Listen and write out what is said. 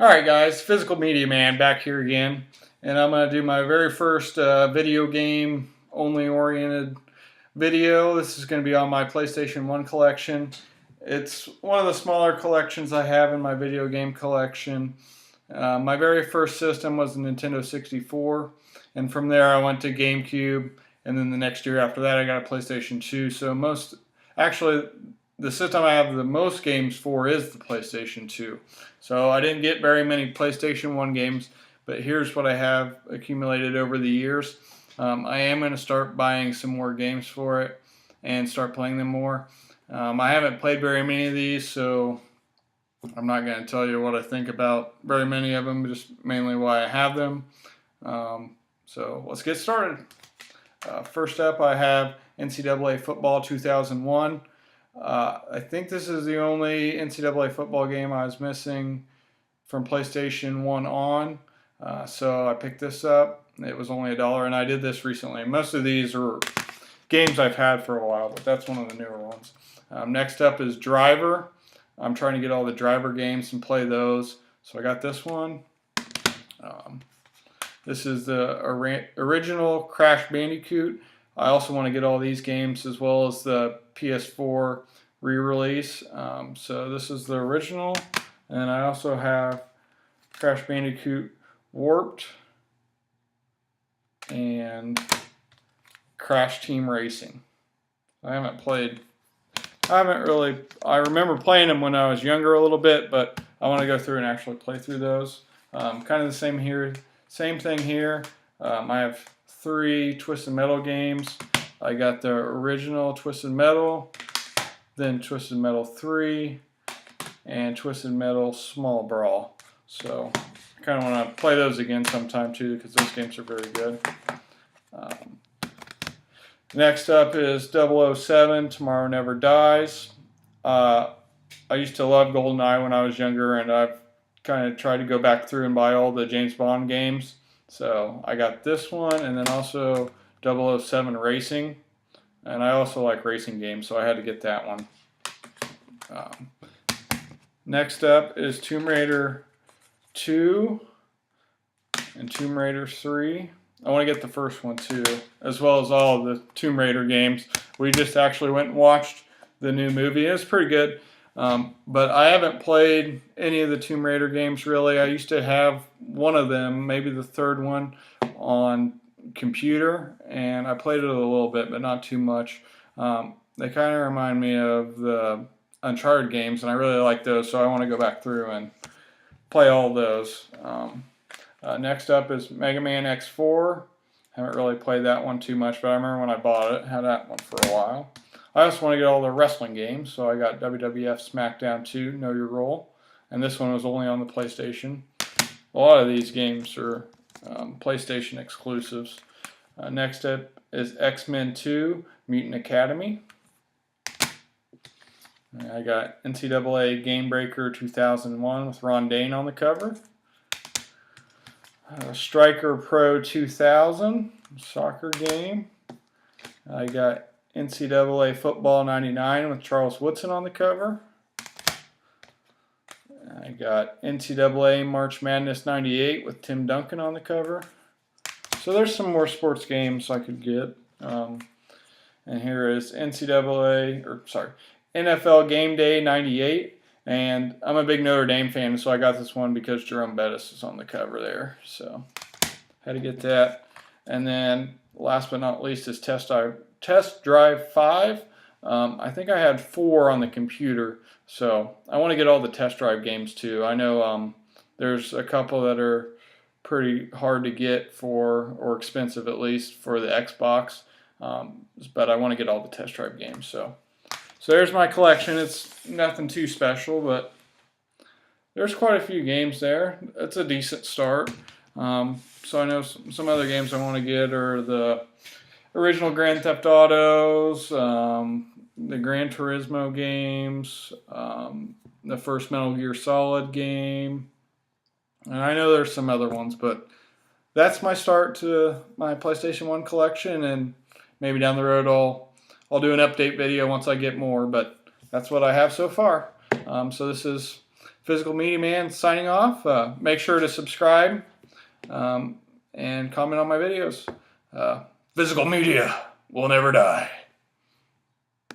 Alright guys, Physical Media Man back here again, and I'm going to do my very first video game only oriented video. This is going to be on my PlayStation 1 collection. It's one of the smaller collections I have in my video game collection. My very first system was the Nintendo 64, and from there I went to GameCube, and then the next year after that I got a PlayStation 2. So actually, the system I have the most games for is the PlayStation 2. So I didn't get very many PlayStation 1 games, but here's what I have accumulated over the years. I am going to start buying some more games for it and start playing them more. I haven't played very many of these, so I'm not going to tell you what I think about very many of them, just mainly why I have them. So let's get started. First up, I have NCAA Football 2001. I think this is the only NCAA football game I was missing from PlayStation 1 on. So I picked this up. It was only $1, and I did this recently. Most of these are games I've had for a while, but that's one of the newer ones. Next up is Driver. I'm trying to get all the Driver games and play those. So I got this one. This is the original Crash Bandicoot. I also want to get all these games as well as the PS4 re-release. So this is the original, and I also have Crash Bandicoot Warped and Crash Team Racing. I remember playing them when I was younger a little bit, but I want to go through and actually play through those. Kind of the same here, same thing here. I have 3 Twisted Metal games. I got the original Twisted Metal, then Twisted Metal 3, and Twisted Metal Small Brawl. So I kind of want to play those again sometime too, because those games are very good. Next up is 007, Tomorrow Never Dies. I used to love GoldenEye when I was younger, and I've kind of tried to go back through and buy all the James Bond games. So I got this one, and then also 007 Racing. And I also like racing games, so I had to get that one. Next up is Tomb Raider 2 and Tomb Raider 3. I want to get the first one too, as well as all of the Tomb Raider games. We just actually went and watched the new movie. It was pretty good. But I haven't played any of the Tomb Raider games really. I used to have one of them, maybe the third one, on computer, and I played it a little bit, but not too much. They kind of remind me of the Uncharted games, and I really like those, so I want to go back through and play all those. Next up is Mega Man X4. Haven't really played that one too much, but I remember when I bought it, had that one for a while. I also want to get all the wrestling games, so I got WWF SmackDown 2, Know Your Role, and this one was only on the PlayStation. A lot of these games are PlayStation exclusives. Next up is X-Men 2, Mutant Academy. And I got NCAA Game Breaker 2001 with Ron Dane on the cover. Striker Pro 2000, soccer game. I got NCAA Football 99 with Charles Woodson on the cover. I got NCAA March Madness 98 with Tim Duncan on the cover. So there's some more sports games I could get. And here is NFL Game Day 98. And I'm a big Notre Dame fan, so I got this one because Jerome Bettis is on the cover there. So had to get that. And then last but not least is Test Drive 5. I think I had 4 on the computer, so I want to get all the Test Drive games too. I know there's a couple that are pretty hard to get or expensive at least for the Xbox, but I want to get all the Test Drive games. So there's my collection. It's nothing too special, but there's quite a few games there. It's a decent start. So I know some other games I want to get are the original Grand Theft Autos, the Gran Turismo games, the first Metal Gear Solid game, and I know there's some other ones, but that's my start to my PlayStation 1 collection, and maybe down the road I'll do an update video once I get more, but that's what I have so far. So this is Physical Media Man signing off. Make sure to subscribe and comment on my videos. Physical media will never die.